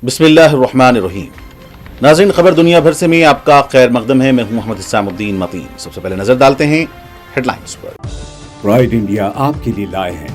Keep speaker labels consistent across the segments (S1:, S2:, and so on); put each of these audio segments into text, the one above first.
S1: بسم اللہ الرحمن الرحیم۔ ناظرین، خبر دنیا بھر سے میں آپ کا خیر مقدم ہے۔ میں ہوں محمد حسام الدین متین۔ سب سے پہلے نظر ڈالتے ہیں ہیڈ لائنز پر۔
S2: پرائڈ انڈیا آپ کے لیے لائے ہیں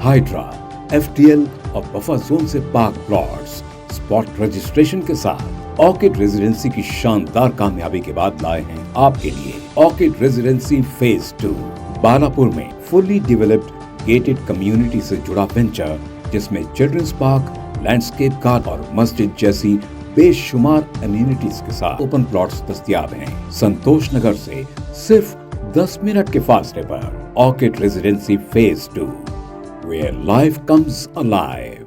S2: ہائیڈرا، ایف ٹی ایل اور بفر زون سے پاک پلاٹس اسپاٹ رجسٹریشن کے ساتھ۔ آرکڈ ریزیڈنسی کی شاندار کامیابی کے بعد لائے ہیں آپ کے لیے آرکڈ ریزیڈنسی فیز 2 بالاپور میں فلی ڈیولپڈ گیٹڈ کمیونٹی سے جڑا وینچر، جس میں چلڈرنس پارک، لینڈسکیپ گارڈن اور مسجد جیسی بے شمار امینٹیز کے ساتھ اوپن پلاٹس دستیاب ہیں۔ سنتوش نگر سے صرف 10 منٹ کے فاصلے پر orchid residency phase 2 where life comes alive۔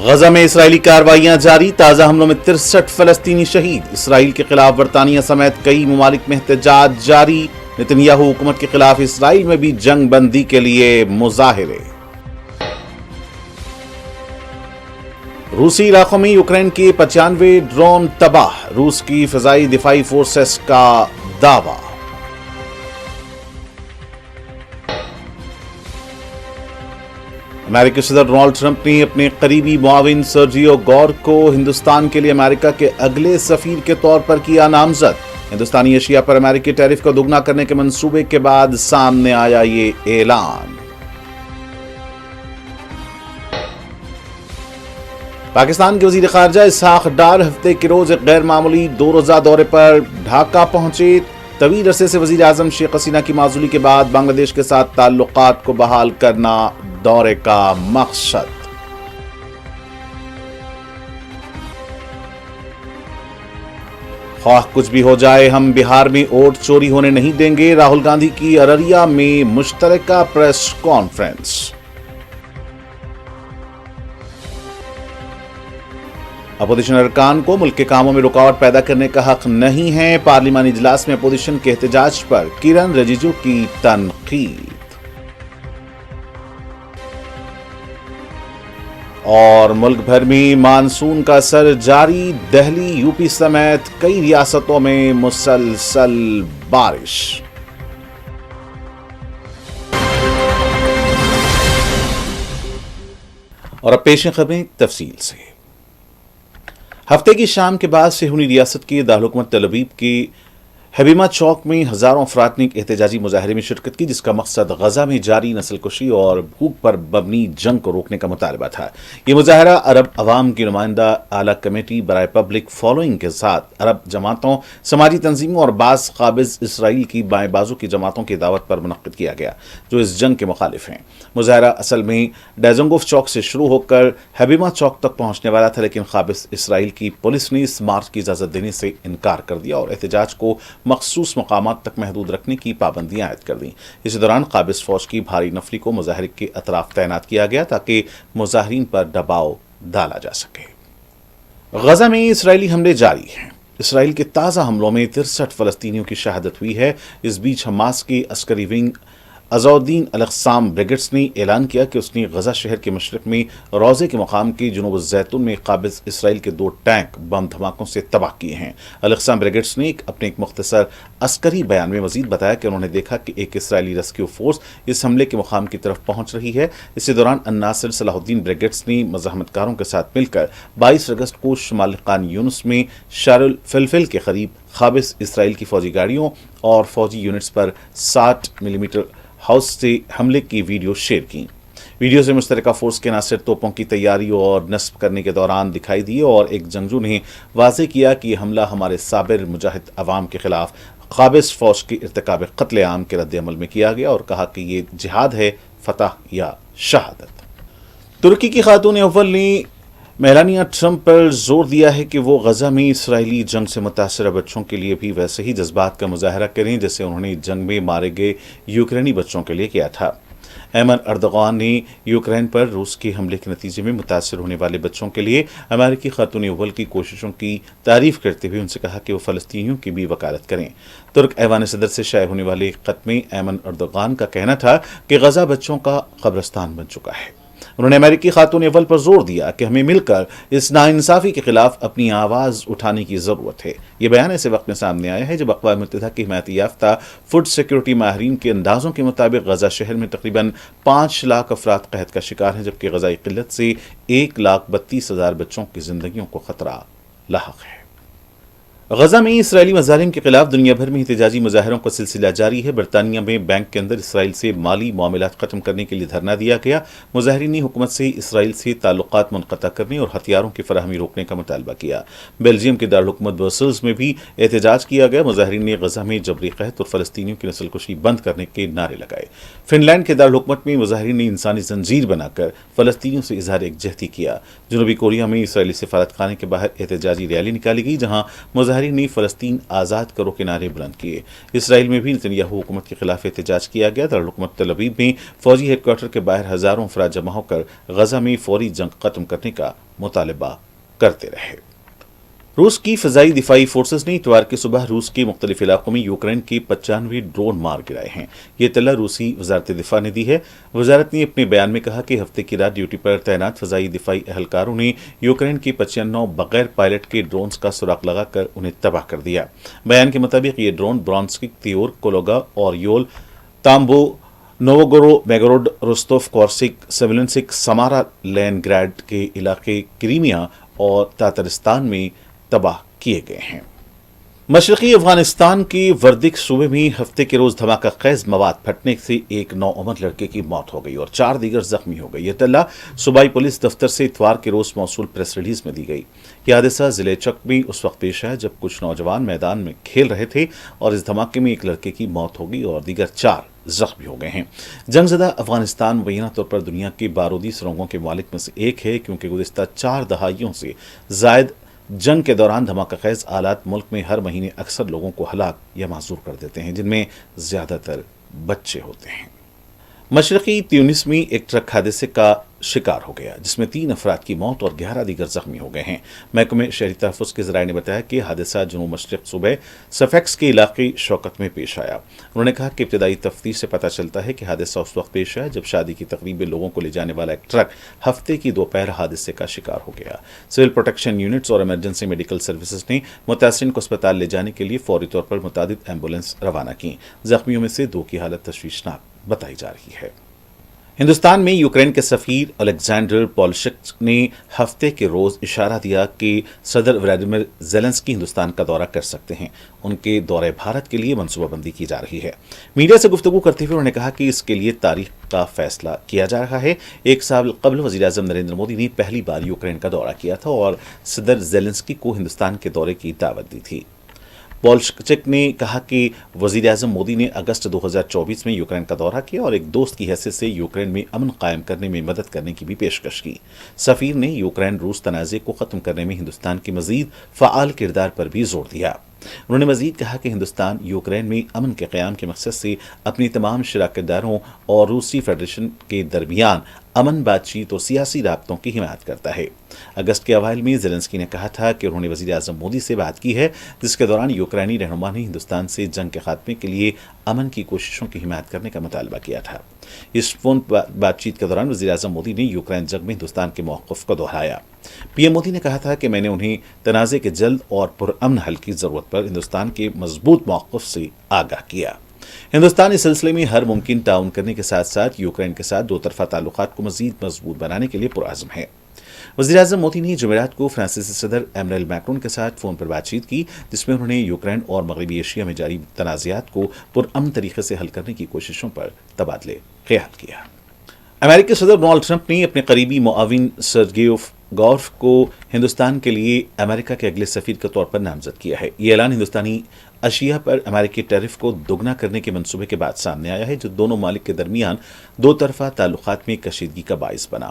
S1: Gaza میں اسرائیلی کارروائیاں جاری، تازہ حملوں میں 63 فلسطینی شہید۔ اسرائیل کے خلاف برطانیہ سمیت کئی ممالک میں احتجاج جاری۔ نتنیاہو حکومت کے خلاف اسرائیل میں بھی جنگ بندی کے لیے مظاہرے۔ روسی علاقوں میں یوکرین کے 95 ڈرون تباہ، روس کی فضائی دفاعی فورسز کا دعویٰ۔ امریکی صدر ڈونلڈ ٹرمپ نے اپنے قریبی معاون سرجیو گور کو ہندوستان کے لیے امریکہ کے اگلے سفیر کے طور پر کیا نامزد۔ ہندوستانی اشیاء پر امریکی ٹیرف کو دگنا کرنے کے منصوبے کے بعد سامنے آیا یہ اعلان۔ پاکستان کے وزیر خارجہ اسحاق ڈار ہفتے کے روز ایک غیر معمولی 2 روزہ دورے پر ڈھاکہ پہنچے۔ طویل عرصے سے وزیر اعظم شیخ حسینہ کی معزولی کے بعد بنگلہ دیش کے ساتھ تعلقات کو بحال کرنا دورے کا مقصد۔ خواہ کچھ بھی ہو جائے، ہم بہار میں ووٹ چوری ہونے نہیں دیں گے، راہل گاندھی کی ارریہ میں مشترکہ پریس کانفرنس۔ اپوزیشن ارکان کو ملک کے کاموں میں رکاوٹ پیدا کرنے کا حق نہیں ہے، پارلیمانی اجلاس میں اپوزیشن کے احتجاج پر کرن رجیجو کی تنقید۔ اور ملک بھر میں مانسون کا اثر جاری، دہلی، یو پی سمیت کئی ریاستوں میں مسلسل بارش۔ اور اب پیش خبریں تفصیل سے۔ ہفتے کی شام کے بعد صہیونی ریاست کے دارالحکومت تل ابیب کے حبیمہ چوک میں ہزاروں افراد نے ایک احتجاجی مظاہرے میں شرکت کی، جس کا مقصد غزہ میں جاری نسل کشی اور بھوک پر مبنی جنگ کو روکنے کا مطالبہ تھا۔ یہ مظاہرہ عرب عوام کی نمائندہ اعلیٰ کمیٹی برائے پبلک فالوئنگ کے ساتھ عرب جماعتوں، سماجی تنظیموں اور بعض قابض اسرائیل کی بائیں بازو کی جماعتوں کی دعوت پر منعقد کیا گیا، جو اس جنگ کے مخالف ہیں۔ مظاہرہ اصل میں ڈیزنگوف چوک سے شروع ہو کر حبیمہ چوک تک پہنچنے والا تھا، لیکن قابض اسرائیل کی پولیس نے اس مارچ کی اجازت دینے سے انکار کر دیا اور احتجاج کو مخصوص مقامات تک محدود رکھنے کی پابندیاں عائد کر دیں۔ اسی دوران قابض فوج کی بھاری نفری کو مظاہرے کے اطراف تعینات کیا گیا تاکہ مظاہرین پر دباؤ ڈالا جا سکے۔ غزہ میں اسرائیلی حملے جاری ہیں۔ اسرائیل کے تازہ حملوں میں 63 فلسطینیوں کی شہادت ہوئی ہے۔ اس بیچ حماس کی عسکری ونگ عزاء-الدین الاقصام بریگیڈز نے اعلان کیا کہ اس نے غزہ شہر کے مشرق میں روضے کے مقام کے جنوب الزیتون میں قابض اسرائیل کے 2 ٹینک بم دھماکوں سے تباہ کیے ہیں۔ الاقصام بریگیڈز نے اپنے ایک مختصر عسکری بیان میں مزید بتایا کہ انہوں نے دیکھا کہ ایک اسرائیلی ریسکیو فورس اس حملے کے مقام کی طرف پہنچ رہی ہے۔ اسی دوران الناصر صلاح الدین بریگیڈز نے مزاحمت کاروں کے ساتھ مل کر 22 اگست کو شمال خان یونس میں شار الفلفل کے قریب قابض اسرائیل کی فوجی گاڑیوں اور فوجی یونٹس پر 60 ملی میٹر ہاؤس سے حملے کی ویڈیو شیئر کی۔ ویڈیو سے مشترکہ فورس کے عناصر توپوں کی تیاری اور نصب کرنے کے دوران دکھائی دیے اور ایک جنگجو نے واضح کیا کہ یہ حملہ ہمارے صابر مجاہد عوام کے خلاف قابض فوج کے ارتکاب قتل عام کے رد عمل میں کیا گیا، اور کہا کہ یہ جہاد ہے، فتح یا شہادت۔ ترکی کی خاتون اول نے میلانیا ٹرمپ پر زور دیا ہے کہ وہ غزہ میں اسرائیلی جنگ سے متاثرہ بچوں کے لیے بھی ویسے ہی جذبات کا مظاہرہ کریں جیسے انہوں نے جنگ میں مارے گئے یوکرینی بچوں کے لیے کیا تھا۔ ایمن اردوغان نے یوکرین پر روس کے حملے کے نتیجے میں متاثر ہونے والے بچوں کے لیے امریکی خاتون اول کی کوششوں کی تعریف کرتے ہوئے ان سے کہا کہ وہ فلسطینیوں کی بھی وکالت کریں۔ ترک ایوان صدر سے شائع ہونے والے خط میں ایمن اردوغان کا کہنا تھا کہ غزہ بچوں کا قبرستان بن چکا ہے۔ انہوں نے امریکی خاتون اول پر زور دیا کہ ہمیں مل کر اس ناانصافی کے خلاف اپنی آواز اٹھانے کی ضرورت ہے۔ یہ بیان ایسے وقت میں سامنے آیا ہے جب اقوام متحدہ کے حمایت یافتہ فوڈ سیکورٹی ماہرین کے اندازوں کے مطابق غزہ شہر میں تقریباً 5 لاکھ افراد قحط کا شکار ہیں، جبکہ غذائی قلت سے 1,32,000 بچوں کی زندگیوں کو خطرہ لاحق ہے۔ غزہ میں اسرائیلی مظالم کے خلاف دنیا بھر میں احتجاجی مظاہروں کا سلسلہ جاری ہے۔ برطانیہ میں بینک کے اندر اسرائیل سے مالی معاملات ختم کرنے کے لیے دھرنا دیا گیا۔ مظاہرین نے حکومت سے اسرائیل سے تعلقات منقطع کرنے اور ہتھیاروں کی فراہمی روکنے کا مطالبہ کیا۔ بیلجیم کے دارالحکومت برسلز میں بھی احتجاج کیا گیا۔ مظاہرین نے غزہ میں جبری قحط اور فلسطینیوں کی نسل کشی بند کرنے کے نعرے لگائے۔ فن لینڈ کے دارالحکومت میں مظاہرین نے انسانی زنجیر بنا کر فلسطینیوں سے اظہار یکجہتی کیا۔ جنوبی کوریا میں اسرائیلی سفارت خانے کے باہر احتجاجی ریلی نکالی گئی، جہاں مظاہرین نے فلسطین آزاد کرو کے نعرے بلند کیے۔ اسرائیل میں بھی نتنیاہو حکومت کے خلاف احتجاج کیا گیا۔ دارالحکومت تل ابیب میں فوجی ہیڈ کوارٹر کے باہر ہزاروں افراد جمع ہو کر غزہ میں فوری جنگ ختم کرنے کا مطالبہ کرتے رہے۔ روس کی فضائی دفاعی فورسز نے اتوار کی صبح روس کے مختلف علاقوں میں یوکرین کے 95 ڈرون مار گرائے ہیں۔ یہ اطلاع روسی وزارت دفاع نے دی ہے۔ وزارت نے اپنے بیان میں کہا کہ ہفتے کی رات ڈیوٹی پر تعینات فضائی دفاعی اہلکاروں نے یوکرین کے 95 بغیر پائلٹ کے ڈرونز کا سراغ لگا کر انہیں تباہ کر دیا۔ بیان کے مطابق یہ ڈرون برانسک، تیور، کولوگا اور یول، تامبو، نووگورو میگورود، روستوف، کورسک، سیولنسک، سمارا لین گراڈ کے علاقے کریمیا اور تاترستان میں تباہ کیے گئے ہیں۔ مشرقی افغانستان کے وردک صوبے میں ہفتے کے روز دھماکہ خیز مواد پھٹنے سے ایک نوعمر لڑکے کی موت ہو گئی اور 4 دیگر زخمی ہو گئے۔ یہ اطلاع صوبائی پولیس دفتر سے اتوار کے روز موصول پریس ریلیز میں دی گئی۔ یہ حادثہ ضلع چک میں اس وقت پیش آیا جب کچھ نوجوان میدان میں کھیل رہے تھے اور اس دھماکے میں ایک لڑکے کی موت ہو گئی اور دیگر 4 زخمی ہو گئے ہیں۔ جنگ زدہ افغانستان مبینہ طور پر دنیا کے بارودی سرنگوں کے مالک میں سے ایک ہے، کیونکہ گزشتہ 4 دہائیوں سے زائد جنگ کے دوران دھماکہ خیز آلات ملک میں ہر مہینے اکثر لوگوں کو ہلاک یا معذور کر دیتے ہیں، جن میں زیادہ تر بچے ہوتے ہیں۔ مشرقی تیونس میں ایک ٹرک حادثے کا شکار ہو گیا جس میں 3 افراد کی موت اور 11 دیگر زخمی ہو گئے ہیں۔ محکمہ شہری تحفظ کے ذرائع نے بتایا کہ حادثہ جنوب مشرق صوبہ سفیکس کے علاقے شوکت میں پیش آیا۔ انہوں نے کہا کہ ابتدائی تفتیش سے پتہ چلتا ہے کہ حادثہ اس وقت پیش آیا جب شادی کی تقریب میں لوگوں کو لے جانے والا ایک ٹرک ہفتے کی دوپہر حادثے کا شکار ہو گیا۔ سول پروٹیکشن یونٹس اور ایمرجنسی میڈیکل سروسز نے متاثرین کو اسپتال لے جانے کے لیے فوری طور پر متعدد ایمبولینس روانہ کی۔ زخمیوں میں سے 2 کی حالت تشویشناک بتائی جا رہی ہے۔ ہندوستان میں یوکرین کے سفیر الیگزینڈر پولشک نے ہفتے کے روز اشارہ دیا کہ صدر ولادیمیر زیلنسکی ہندوستان کا دورہ کر سکتے ہیں۔ ان کے دورہ بھارت کے لیے منصوبہ بندی کی جا رہی ہے۔ میڈیا سے گفتگو کرتے ہوئے انہوں نے کہا کہ اس کے لیے تاریخ کا فیصلہ کیا جا رہا ہے۔ 1 سال قبل وزیر اعظم نریندر مودی نے پہلی بار یوکرین کا دورہ کیا تھا اور صدر زیلنسکی کو ہندوستان کے دورے کی دعوت دی تھی۔ پولشک نے کہا کہ وزیر اعظم مودی نے اگست 2024 میں یوکرین کا دورہ کیا اور ایک دوست کی حیثیت سے یوکرین میں امن قائم کرنے میں مدد کرنے کی بھی پیشکش کی۔ سفیر نے یوکرین روس تنازع کو ختم کرنے میں ہندوستان کے مزید فعال کردار پر بھی زور دیا۔ انہوں نے مزید کہا کہ ہندوستان یوکرین میں امن کے قیام کے مقصد سے اپنی تمام شراکت داروں اور روسی فیڈریشن کے درمیان امن بات چیت اور سیاسی رابطوں کی حمایت کرتا ہے۔ اگست کے اوائل میں زیلنسکی نے کہا تھا کہ انہوں نے وزیر اعظم مودی سے بات کی ہے، جس کے دوران یوکرینی رہنما نے ہندوستان سے جنگ کے خاتمے کے لیے امن کی کوششوں کی حمایت کرنے کا مطالبہ کیا تھا۔ اس فون بات چیت کے دوران وزیر اعظم مودی نے یوکرین جنگ میں ہندوستان کے موقف کو دہرایا۔ پی ایم مودی نے کہا تھا کہ میں نے انہیں تنازع کے جلد اور پرامن حل کی ضرورت پر ہندوستان کے مضبوط موقف سے آگاہ کیا۔ ہندوستان اس سلسلے میں ہر ممکن تعاون کرنے کے ساتھ ساتھ یوکرین کے ساتھ 2 طرفہ تعلقات کو مزید مضبوط بنانے کے لیے پرعزم ہے۔ وزیر اعظم مودی نے جمعرات کو فرانسیسی صدر ایمنوئل میکرون کے ساتھ فون پر بات چیت کی، جس میں انہوں نے یوکرین اور مغربی ایشیا میں جاری تنازعات کو پرامن طریقے سے حل کرنے کی کوششوں پر تبادلے خیال کیا۔ امریکی صدر ڈونلڈ ٹرمپ نے اپنے قریبی معاون سرگیو گورف کو ہندوستان کے لیے امریکہ کے اگلے سفیر کے طور پر نامزد کیا ہے۔ یہ اعلان ہندوستانی اشیاء پر امریکی ٹیرف کو دوگنا کرنے کے منصوبے کے بعد سامنے آیا ہے، جو دونوں ممالک کے درمیان 2 طرفہ تعلقات میں کشیدگی کا باعث بنا۔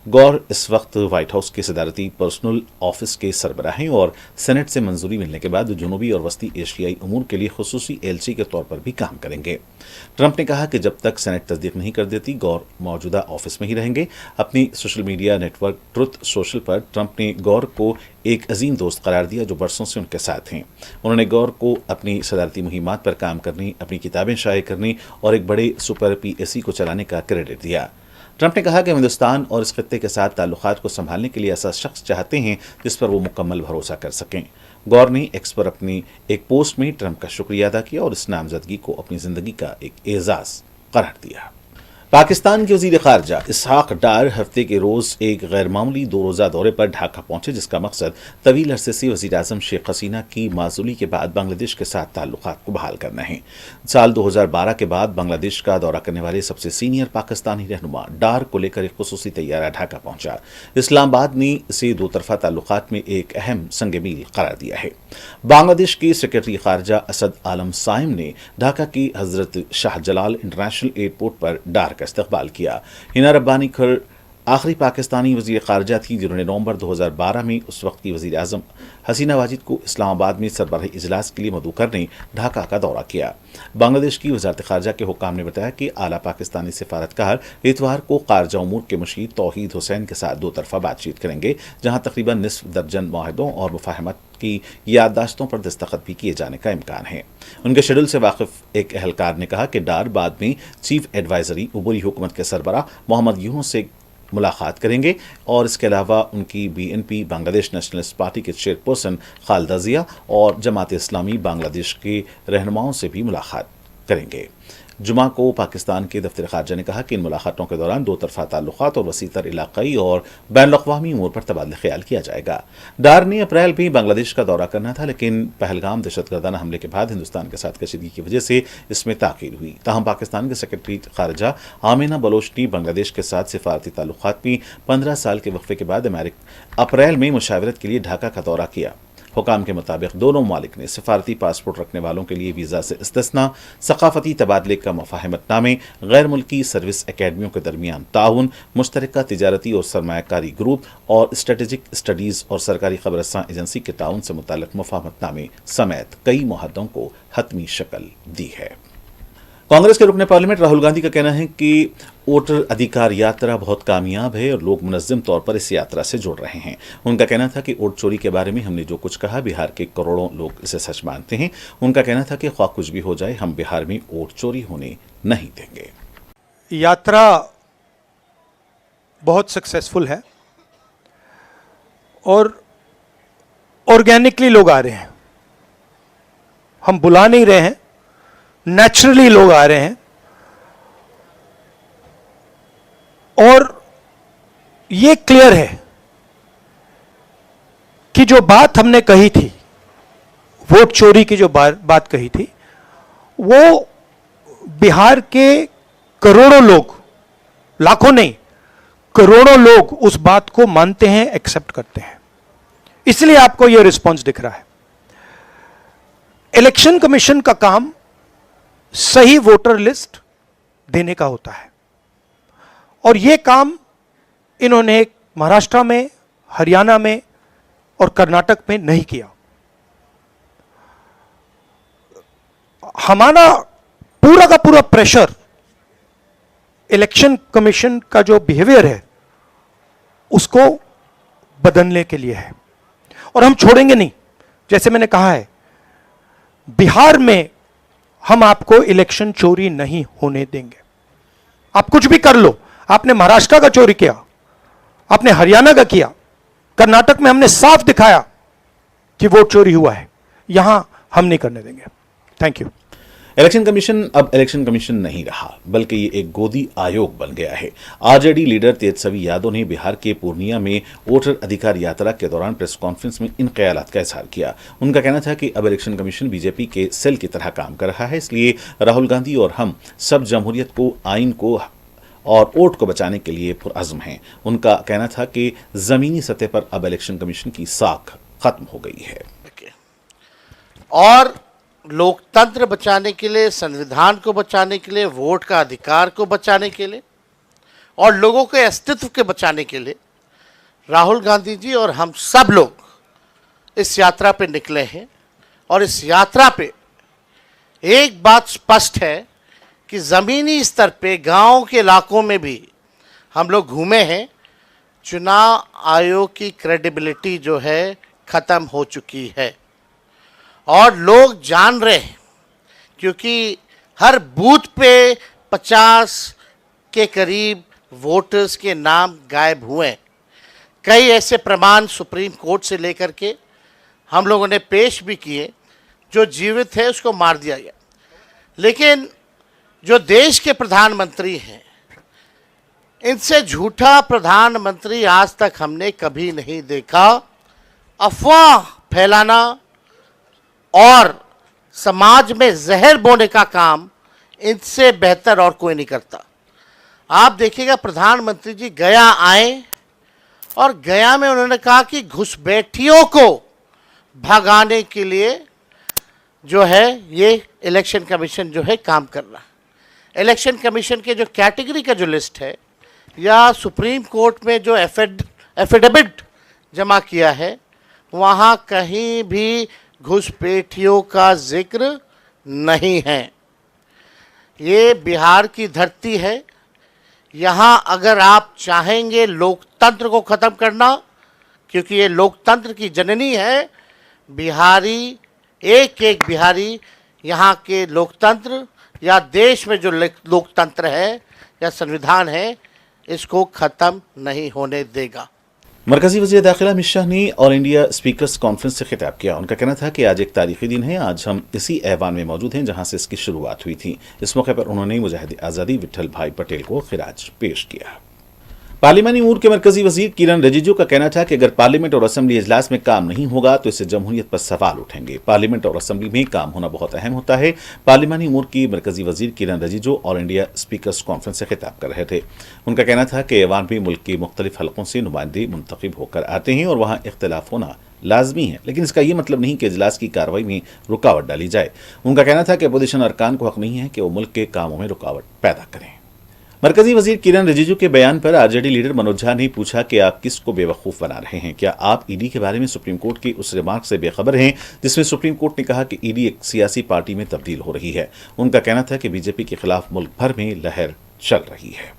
S1: گور اس وقت وائٹ ہاؤس کے صدارتی پرسنل آفس کے سربراہ ہیں اور سینٹ سے منظوری ملنے کے بعد جنوبی اور وسطی ایشیائی امور کے لیے خصوصی ایلچی کے طور پر بھی کام کریں گے۔ ٹرمپ نے کہا کہ جب تک سینٹ تصدیق نہیں کر دیتی، گور موجودہ آفس میں ہی رہیں گے۔ اپنی social media network truth social پر ٹرمپ نے گور کو ایک عظیم دوست قرار دیا جو برسوں سے ان کے ساتھ ہیں۔ انہوں نے گور کو اپنی صدارتی مہمات پر کام کرنے، اپنی کتابیں شائع کرنے اور ایک بڑے سپر PAC کو چلانے کا کریڈٹ دیا۔ ट्रंप ने कहा कि हिंदुस्तान और इस खत्ते के साथ ताल्लुकात को संभालने के लिए ऐसा शख्स चाहते हैं जिस पर वो मुकम्मल भरोसा कर सकें। गौर ने एक्स पर अपनी एक पोस्ट में ट्रंप का शुक्रिया अदा किया और इस नामजदगी को अपनी जिंदगी का एक एजाज करार दिया। पाकिस्तान के वजीर खारजा इसहाक डार हफ्ते के रोज एक गैर मामूली 2 रोज़ा दौरे पर ढाका पहुंचे, जिसका मकसद तवील अरसे से वजीर आजम शेख हसीना की माजूली के बाद बांग्लादेश के साथ ताल्लुकात को बहाल करना है। साल 2012 के बाद बांग्लादेश का दौरा करने वाले सबसे सीनियर पाकिस्तानी रहनुमा डार को लेकर एक खुसूसी तैयारा ढाका पहुंचा। इस्लामाबाद ने इसे दो तरफा ताल्लुकात में एक अहम संग मील करार दिया है। बांग्लादेश के सेक्रेटरी खारजा असद आलम साइम ने ढाका की हजरत शाहजलाल इंटरनेशनल एयरपोर्ट पर डार इस्तकबाल किया। हिना रब्बानी खर आखिरी पाकिस्तानी वजीर खारजा थी जिन्होंने नवंबर 2012 में उस वक्त की वजीर आजम हसीना वाजिद को इस्लामाबाद में सरबराही इजलास के लिए मदऊ करने ढाका का दौरा किया। बांग्लादेश की वजारत खारजा के हुक्काम ने बताया कि आला पाकिस्तानी सिफारतकार इतवार को खारजा उमूर के मुशीर तौहीद हुसैन के साथ 2 तरफा बातचीत करेंगे, जहां तकरीबन निस्फ दर्जन मुआहदों और मुफाहमत की याददाश्तों पर दस्तखत भी किए जाने का इम्कान है। उनके शेड्यूल से वाकिफ एक अहलकार ने कहा कि डार बाद में चीफ एडवाइजरी उबूरी हुकूमत के सरबराह मोहम्मद यूनुस से मुलाकात करेंगे और इसके अलावा उनकी बीएनपी बांग्लादेश नेशनलिस्ट पार्टी के चेयरपर्सन खालिदा जिया और जमात इस्लामी बांग्लादेश के रहनुमाओं से भी मुलाकात करेंगे। जुमा को पाकिस्तान के दफ्तर खारजा ने कहा कि इन मुलाकातों के दौरान 2 तरफा ताल्लुकात और वसीतर इलाकाई और बैनुल-अक़वामी उमूर पर तबादला ख्याल किया जाएगा। डार ने अप्रैल में बांग्लादेश का दौरा करना था, लेकिन पहलगाम दहशतगर्दाना हमले के बाद हिंदुस्तान के साथ कशीदगी की वजह से इसमें ताख़ीर हुई। ताहम पाकिस्तान के सेक्रेटरी खारजा आमिना बलोच ने बांग्लादेश के साथ सिफारती ताल्लुकात में 15 साल के वक्फे के बाद अप्रैल में मुशावरत के लिए ढाका का दौरा किया। हुकाम के मुताबिक दोनों ममालिक ने सिफारती पासपोर्ट रखने वालों के लिए वीज़ा से इस्तिस्ना, सकाफती तबादले का मुफाहमतनामे, गैर मुल्की सर्विस अकेडमियों के दरमियान ताउन, मुश्तरका तिजारती और सरमायाकारी ग्रुप और स्ट्रेटेजिक स्टडीज़ और सरकारी खबरसां एजेंसी के ताउन से मुताल्लिक़ मुफाहमतनामे समेत कई मुआहदों को हतमी शक्ल दी है। कांग्रेस के रुकने पार्लियामेंट राहुल गांधी का कहना है कि वोटर अधिकार यात्रा बहुत कामयाब है और लोग मुनज़्ज़म तौर पर इस यात्रा से जुड़ रहे हैं। उनका कहना था कि वोट चोरी के बारे में हमने जो कुछ कहा, बिहार के करोड़ों लोग इसे सच मानते हैं। उनका कहना था कि ख्वाह कुछ भी हो जाए, हम बिहार में वोट चोरी होने नहीं देंगे।
S3: यात्रा बहुत सक्सेसफुल है और ऑर्गेनिकली लोग आ रहे हैं, हम बुला नहीं रहे हैं, नेचुरली लोग आ रहे हैं। और ये क्लियर है कि जो बात हमने कही थी, वोट चोरी की जो बात कही थी, वो बिहार के करोड़ों लोग, लाखों नहीं करोड़ों लोग उस बात को मानते हैं, एक्सेप्ट करते हैं। इसलिए आपको यह रिस्पॉन्स दिख रहा है। इलेक्शन कमीशन का काम सही वोटर लिस्ट देने का होता है और यह काम इन्होंने महाराष्ट्र में, हरियाणा में और कर्नाटक में नहीं किया। हमारा पूरा का पूरा प्रेशर इलेक्शन कमीशन का जो बिहेवियर है उसको बदलने के लिए है और हम छोड़ेंगे नहीं। जैसे मैंने कहा है, बिहार में हम आपको इलेक्शन चोरी नहीं होने देंगे। आप कुछ भी कर लो, आपने महाराष्ट्र का चोरी किया, आपने हरियाणा का किया, कर्नाटक में हमने साफ दिखाया कि वोट चोरी हुआ है, यहां हम नहीं करने देंगे। Thank you.
S1: इलेक्शन कमीशन अब इलेक्शन कमीशन नहीं रहा, बल्कि ये एक गोदी आयोग बन गया है। आरजेडी लीडर तेजस्वी यादव ने बिहार के पूर्णिया में वोटर अधिकार यात्रा के दौरान प्रेस कॉन्फ्रेंस में इन ख्यालात का इजहार किया। उनका कहना था कि अब इलेक्शन कमीशन बीजेपी के सेल की तरह काम कर रहा है, इसलिए राहुल गांधी और हम सब जमहूरियत को, आइन को और वोट को बचाने के लिए पुरअज़्म हैं। उनका कहना था कि जमीनी सतह पर अब इलेक्शन कमीशन की साख खत्म हो गई है
S4: और लोकतंत्र बचाने के लिए, संविधान को बचाने के लिए, वोट का अधिकार को बचाने के लिए और लोगों के अस्तित्व के बचाने के लिए राहुल गांधी जी और हम सब लोग इस यात्रा पे निकले हैं। और इस यात्रा पे एक बात स्पष्ट है कि ज़मीनी स्तर पे, गांव के इलाकों में भी हम लोग घूमे हैं। चुनाव आयोग की क्रेडिबिलिटी जो है ख़त्म हो चुकी है और लोग जान रहे हैं, क्योंकि हर बूथ पे 50 के करीब वोटर्स के नाम गायब हुए। कई ऐसे प्रमाण सुप्रीम कोर्ट से लेकर के हम लोगों ने पेश भी किए, जो जीवित है उसको मार दिया गया। लेकिन जो देश के प्रधानमंत्री हैं, इनसे झूठा प्रधानमंत्री आज तक हमने कभी नहीं देखा। अफवाह फैलाना और समाज में जहर बोने का काम इनसे बेहतर और कोई नहीं करता। आप देखिएगा, प्रधानमंत्री जी गया आए और गया में उन्होंने कहा कि घुसपैठियों को भगाने के लिए जो है ये इलेक्शन कमीशन जो है काम कर रहा है। इलेक्शन कमीशन के जो कैटेगरी का जो लिस्ट है या सुप्रीम कोर्ट में जो एफिडेविट जमा किया है, वहाँ कहीं भी घुसपैठियों का जिक्र नहीं है। ये बिहार की धरती है। यहाँ अगर आप चाहेंगे लोकतंत्र को ख़त्म करना, क्योंकि ये लोकतंत्र की जननी है, बिहारी एक एक बिहारी यहाँ के लोकतंत्र या देश में जो लोकतंत्र है या संविधान है, इसको ख़त्म नहीं होने देगा।
S1: मरकजी वज़ीर दाखिला अमित शाह ने ऑल इंडिया स्पीकर्स कॉन्फ्रेंस से खिताब किया। उनका कहना था कि आज एक तारीखी दिन है। आज हम इसी ऐवान में मौजूद हैं जहां से इसकी शुरुआत हुई थी। इस मौके पर उन्होंने मुजाहिद आज़ादी विट्ठल भाई पटेल को खिराज पेश किया। पार्लिमानी अमूर के मरकजी वजीर किरण रिजिजू का कहना था कि अगर पार्लियामेंट और असेंबली इजलास में काम नहीं होगा तो इससे जमहूरियत पर सवाल उठेंगे। पार्लियामेंट और असेंबली में काम होना बहुत अहम होता है। पार्लिमानी अमूर की मरकजी वजीर Kiran Rijiju all India speakers conference से खिताब कर रहे थे। उनका कहना था कि ऐवान में मुल्क के मुख्तलिफ हलकों से नुमाइंदे मुंतखब होकर आते हैं और वहाँ इख्तलाफ होना लाजमी है, लेकिन इसका ये मतलब नहीं कि इजलास की कार्रवाई में रुकावट डाली जाए। उनका कहना था कि अपोजिशन अरकान को हक नहीं है कि वो मुल्क के कामों में रुकावट पैदा करें। मरकजी वजीर किरण रिजिजू के बयान पर आरजेडी लीडर मनोज झा ने पूछा कि आप किसको बेवकूफ़ बना रहे हैं? क्या आप ईडी के बारे में सुप्रीम कोर्ट की उस रिमार्क से बेखबर हैं जिसमें सुप्रीम कोर्ट ने कहा कि ईडी एक सियासी पार्टी में तब्दील हो रही है? उनका कहना था कि बीजेपी के खिलाफ मुल्क भर में लहर चल रही है।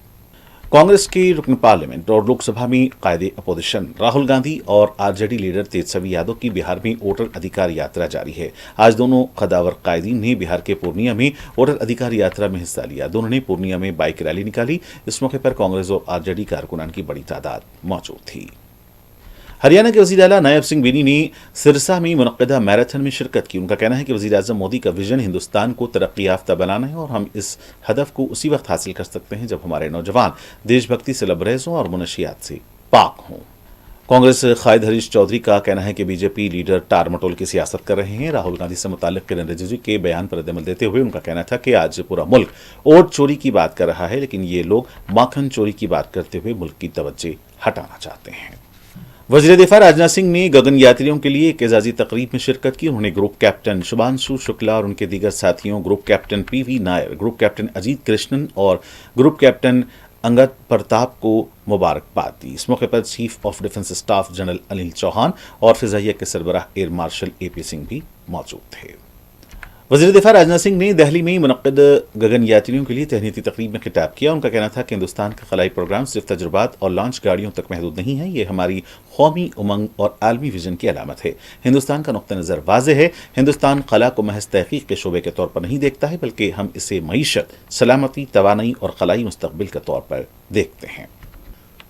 S1: कांग्रेस के रुकन पार्लियामेंट और लोकसभा में कायदे अपोजिशन राहुल गांधी और आरजेडी लीडर तेजस्वी यादव की बिहार में वोटर अधिकार यात्रा जारी है। आज दोनों कदावर कायदीन ने बिहार के पूर्णिया में वोटर अधिकार यात्रा में हिस्सा लिया। दोनों ने पूर्णिया में बाइक रैली निकाली। इस मौके पर कांग्रेस और आरजेडी कारकुनान की बड़ी तादाद मौजूद थी। हरियाणा के वज़ीर आला नायब सिंह बेनी ने सिरसा में मुनक़्क़दा मैराथन में शिरकत की। उनका कहना है कि वज़ीर आज़म मोदी का विजन हिंदुस्तान को तरक्की याफ्ता बनाना है और हम इस हदफ को उसी वक्त हासिल कर सकते हैं जब हमारे नौजवान देशभक्ति से लबरेज हों और मुनशियात से पाक हों। कांग्रेस कायद हरीश चौधरी का कहना है कि बीजेपी लीडर टार मटोल की सियासत कर रहे हैं। राहुल गांधी से मुताल्लिक़ किरण रिजिजू के बयान पर रद्द-ए-अमल देते हुए उनका कहना था कि आज पूरा मुल्क वोट चोरी की बात कर रहा है, लेकिन ये लोग माखन चोरी की बात करते हुए मुल्क की तवज्जो हटाना चाहते हैं। वज़ीर दिफा राजनाथ सिंह ने गगन यात्रियों के लिए एक एजाजी तकरीब में शिरकत की। उन्होंने ग्रुप कैप्टन शुभांशु शुक्ला और उनके दीगर साथियों, group captain PV Nair, group captain Ajit Krishnan और ग्रुप कैप्टन अंगद प्रताप को मुबारकबाद दी। इस मौके पर chief of defence staff general Anil Chauhan और फिजाइया के सरबराह एयर मार्शल एपी सिंह भी मौजूद थे। वज़ीर दिफा राजनाथ सिंह ने दिल्ली में मुनक़्क़द गगन यात्रियों के लिए तहनीती तकरीब में खिताब किया। उनका कहना था कि हिंदुस्तान का खलाई प्रोग्राम सिर्फ तजुर्बात और लॉन्च गाड़ियों तक महदूद नहीं है, ये हमारी कौमी उमंग और आलमी विजन की अलामत है। हिंदुस्तान का नुक्ता नज़र वाज़ेह है। हिंदुस्तान खला को महज तहक़ीक़ के शोबे के तौर पर नहीं देखता है, बल्कि हम इसे मईशत, सलामती, तवानाई और खलाई मुस्तक़बिल के तौर पर देखते हैं।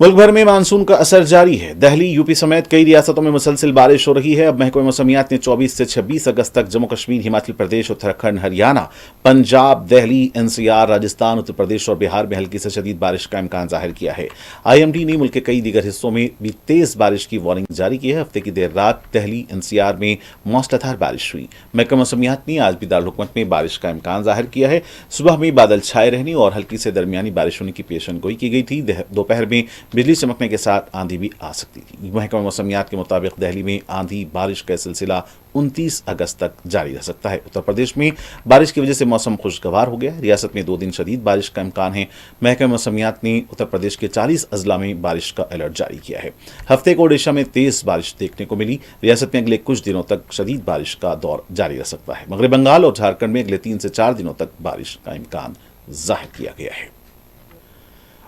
S1: मुल्क भर में मानसून का असर जारी है। दिल्ली, यूपी समेत कई रियासतों में मुसलसल बारिश हो रही है। अब महकमे मौसमियात ने 24 से 26 अगस्त तक जम्मू कश्मीर, हिमाचल प्रदेश, उत्तराखंड, हरियाणा, पंजाब, दिल्ली, एनसीआर, राजस्थान, उत्तर प्रदेश और बिहार में हल्की से शदीद बारिश का इम्कान जाहिर किया है। IMD ने मुल्क के कई दीगर हिस्सों में भी तेज बारिश की वार्निंग जारी की है। हफ्ते की देर रात दिल्ली, एनसीआर में मौसलाधार बारिश हुई। महकमा मौसमियात ने आज भी दारुल हुकूमत में बारिश का इम्कान जाहिर किया है। सुबह में बादल छाए रहने और हल्की से दरमियानी बारिश होने की पेशन गोई की गई थी। दोपहर में बिजली चमकने के साथ आंधी भी आ सकती थी। महकमा मौसमियात के मुताबिक दिल्ली में आंधी बारिश का सिलसिला 29 अगस्त तक जारी रह सकता है। उत्तर प्रदेश में बारिश की वजह से मौसम खुशगवार हो गया। रियासत में 2 दिन शदीद बारिश का इम्कान है। महकमा मौसमियात ने उत्तर प्रदेश के 40 अजला में बारिश का अलर्ट जारी किया है। हफ्ते को ओडिशा में तेज बारिश देखने को मिली। रियासत में अगले कुछ दिनों तक शदीद बारिश का दौर जारी रह सकता है। मगरब बंगाल और झारखंड में अगले 3 से 4 दिनों तक बारिश का इम्कान जाहिर किया गया है।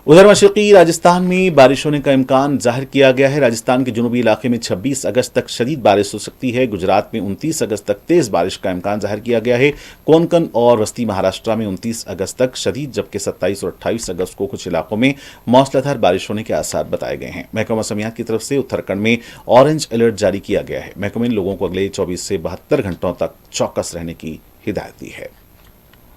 S1: उधर मशरकी राजस्थान में बारिश होने का इम्कान जाहिर किया गया है। राजस्थान के जनूबी इलाके में 26 अगस्त तक शदीद बारिश हो सकती है। गुजरात में 29 अगस्त तक तेज बारिश का इम्कान जाहिर किया गया है। कोंकण और वस्ती महाराष्ट्र में 29 अगस्त तक शदीद, जबकि 27 और 28 अगस्त को कुछ इलाकों में मौसलाधार बारिश होने के आसार बताए गए हैं। महकमा मौसमियात की तरफ से उत्तराखंड में ऑरेंज अलर्ट जारी किया गया है। महकमे ने लोगों को अगले 24 से 72 घंटों तक चौकस रहने की हिदायत दी है।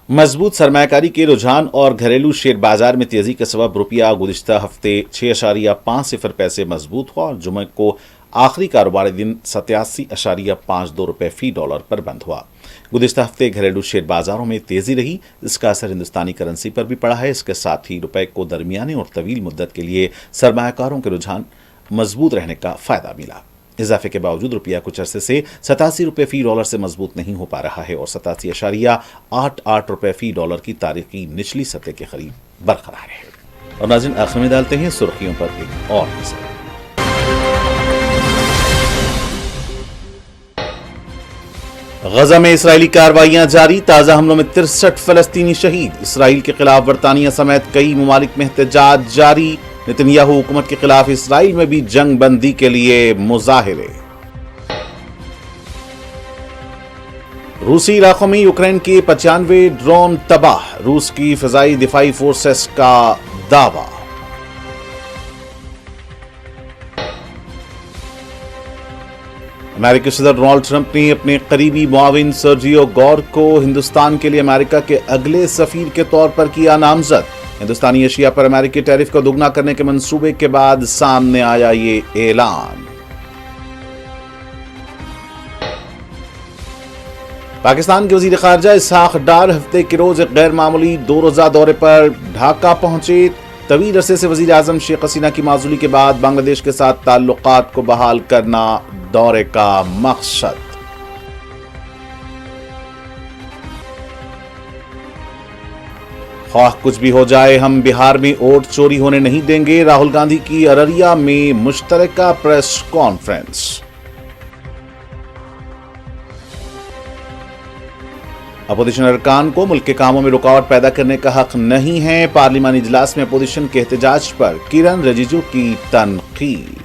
S1: मजबूत सरमायाकारी के रुझान और घरेलू शेयर बाजार में तेजी के सबब रुपया गुज़िश्ता हफ्ते 6.50 पैसे मजबूत हुआ और जुमे को आखिरी कारोबारी दिन 87.52 रुपये फी डॉलर पर बंद हुआ। गुज़िश्ता हफ्ते घरेलू शेयर बाजारों में तेजी रही, इसका असर हिंदुस्तानी करेंसी पर भी पड़ा है। इसके साथ ही रुपये को दरमियाने और तवील मुद्दत के लिए सरमायाकारों के रुझान मजबूत रहने का फायदा मिला। इजाफे के बावजूद रुपया कुछ अरसे से 87 रुपये फी डॉलर से मजबूत नहीं हो पा रहा है और 87.88 रुपये फी डॉलर की तारीखी निचली सतह के करीब बरकरार है। और नाज़रीन, आखिर में डालते हैं सुर्खियों पर एक और नजर। गजा में इसराइली कार्रवाइयां जारी, ताजा हमलों में 63 फलस्तीनी शहीद। इसराइल के खिलाफ बरतानिया समेत कई ममालिक में एहतजाज जारी। नेतन्याहू हुकूमत के खिलाफ इसराइल में भी जंग बंदी के लिए मुजाहिरे। रूसी इलाकों में यूक्रेन के 95 ड्रोन तबाह, रूस की फिजाई दिफाई फोर्सेस का दावा। अमेरिकी सदर डोनाल्ड ट्रंप ने अपने करीबी मुआविन सर्जियो गौर को हिंदुस्तान के लिए अमेरिका के अगले सफीर के तौर पर किया नामजद। हिंदुस्तानी एशिया पर अमेरिकी टैरिफ को दुगना करने के मंसूबे के बाद सामने आया ये ऐलान। पाकिस्तान के वजीर खारजा इसहाक डार हफ्ते के रोज एक गैर मामूली 2 रोजा दौरे पर ढाका पहुंचे। तवील अरसे से वजीर आजम शेख हसीना की माजूली के बाद बांग्लादेश के साथ ताल्लुकात को बहाल करना दौरे का मकसद। ख्वाह कुछ भी हो जाए, हम बिहार में वोट चोरी होने नहीं देंगे, राहुल गांधी की अररिया में मुश्तरका प्रेस कॉन्फ्रेंस। अपोजिशन अरकान को मुल्क के कामों में रुकावट पैदा करने का हक नहीं है। पार्लिमानी इजलास में अपोजिशन के एहतजाज पर किरण रिजिजू की तनकीद।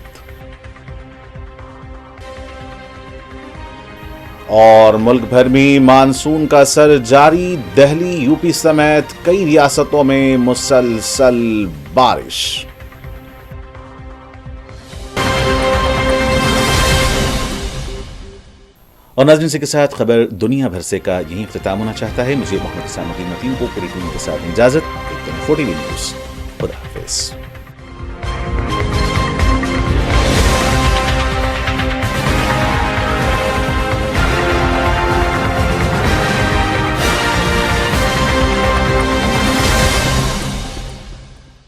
S1: और मुल्क भर में मानसून का असर जारी, दिल्ली, यूपी समेत कई रियासतों में मुसलसल बारिश। और नाज़रीन, इसी के साथ खबर दुनिया भर से का यही इख्तिताम होना चाहता है। मुझे मोहम्मद इस्लामुद्दीन मतीन को पूरी टीम के साथ इजाजत। 4TV न्यूज़, खुदा हाफिज़।